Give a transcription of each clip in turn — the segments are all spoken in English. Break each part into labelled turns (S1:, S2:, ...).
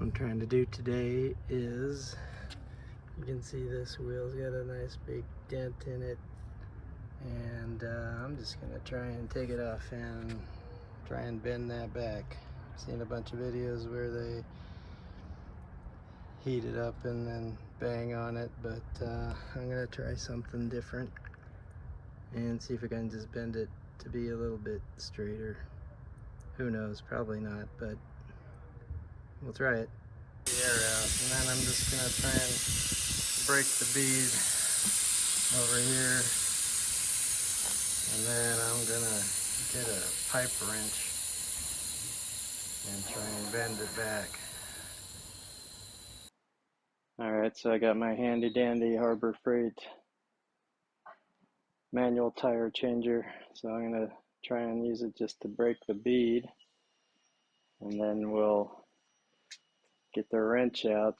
S1: I'm trying to do today is, you can see this wheel's got a nice big dent in it, and I'm just gonna try and take it off and try and bend that back. I've seen a bunch of videos where they heat it up and then bang on it, but I'm gonna try something different and see if I can just bend it to be a little bit straighter. Who knows, probably not, but we'll try it. The air out, and then I'm just gonna try and break the bead over here, and then I'm gonna get a pipe wrench and try and bend it back. Alright, so I got my handy dandy Harbor Freight manual tire changer, so I'm gonna try and use it just to break the bead, and then we'll get the wrench out.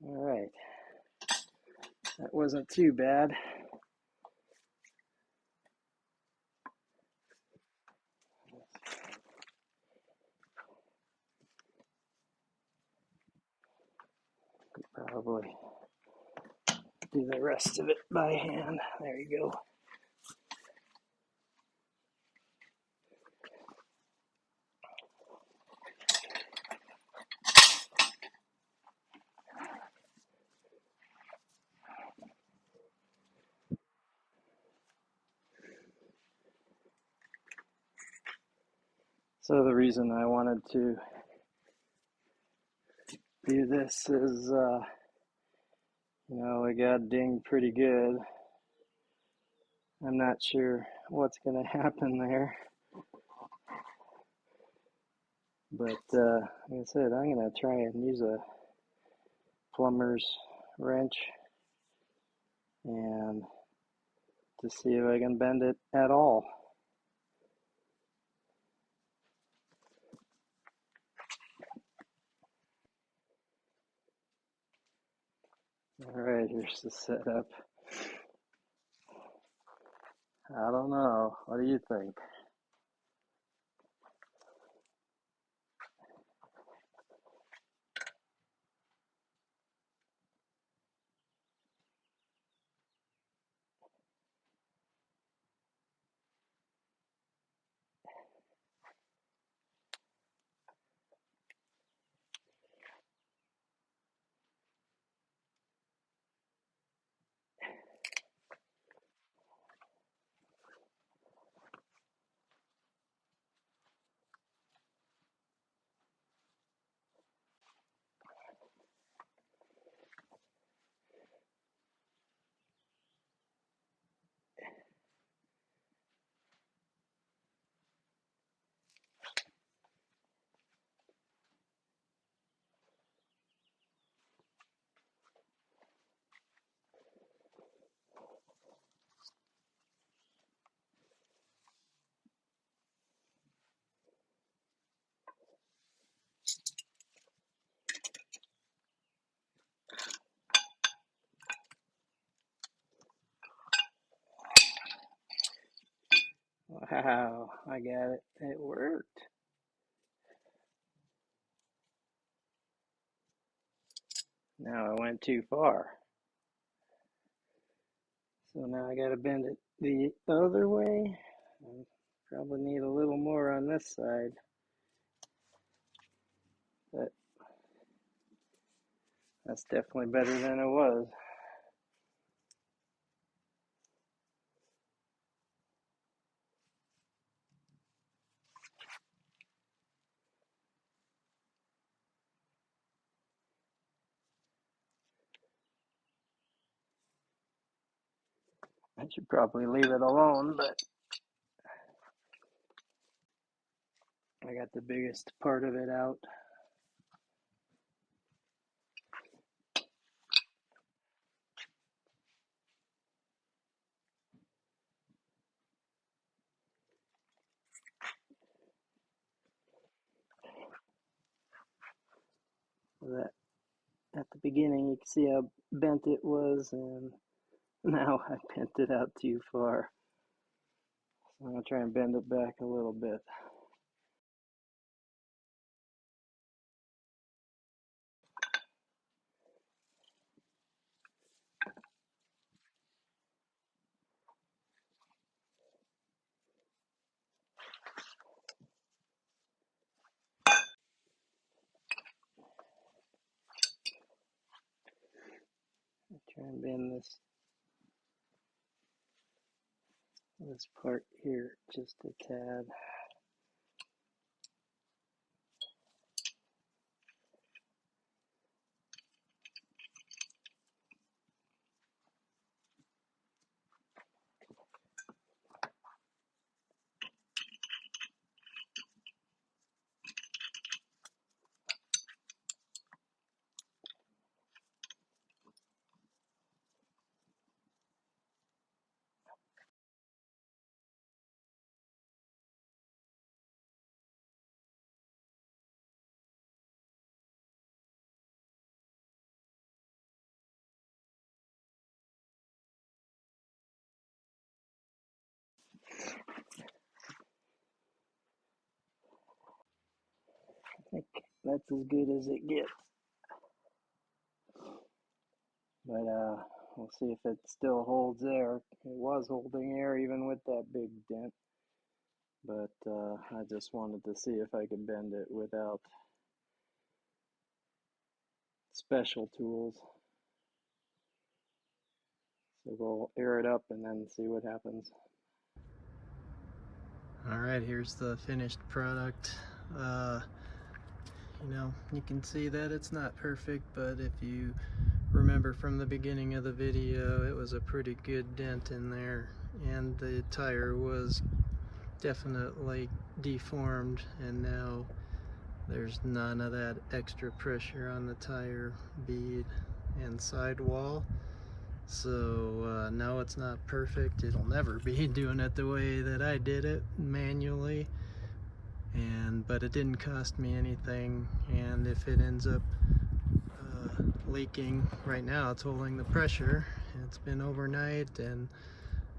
S1: Alright, that wasn't too bad. Probably do the rest of it by hand. There you go. So the reason I wanted to do this is, I got dinged pretty good. I'm not sure what's going to happen there. But like I said, I'm going to try and use a plumber's wrench and to see if I can bend it at all. Alright, here's the setup. I don't know. What do you think? Wow, I got it. It worked. Now I went too far. So now I gotta bend it the other way. I probably need a little more on this side, but that's definitely better than it was. I should probably leave it alone, but I got the biggest part of it out. That at the beginning you can see how bent it was, and now I bent it out too far. So I'm gonna try and bend it back a little bit. Try and bend this part here just a tad. I think that's as good as it gets. But we'll see if it still holds air. It was holding air even with that big dent. But I just wanted to see if I could bend it without special tools. So we'll air it up and then see what happens. Alright, here's the finished product. You know, you can see that it's not perfect, but if you remember from the beginning of the video, it was a pretty good dent in there, and the tire was definitely deformed, and now there's none of that extra pressure on the tire bead and sidewall. So no, it's not perfect. It'll never be doing it the way that I did it manually, but it didn't cost me anything. And if it ends up leaking, right now it's holding the pressure. It's been overnight and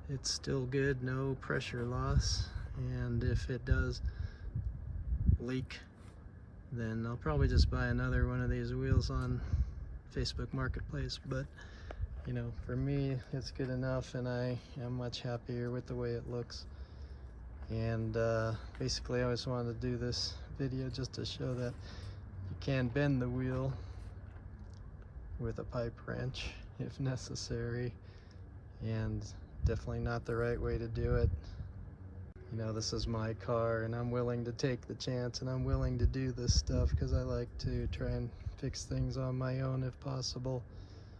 S1: it's still good, no pressure loss. And if it does leak, then I'll probably just buy another one of these wheels on Facebook Marketplace. But you know, for me it's good enough, and I am much happier with the way it looks. And basically I always wanted to do this video just to show that you can bend the wheel with a pipe wrench if necessary, and definitely not the right way to do it. You know, this is my car and I'm willing to take the chance, and I'm willing to do this stuff because I like to try and fix things on my own if possible.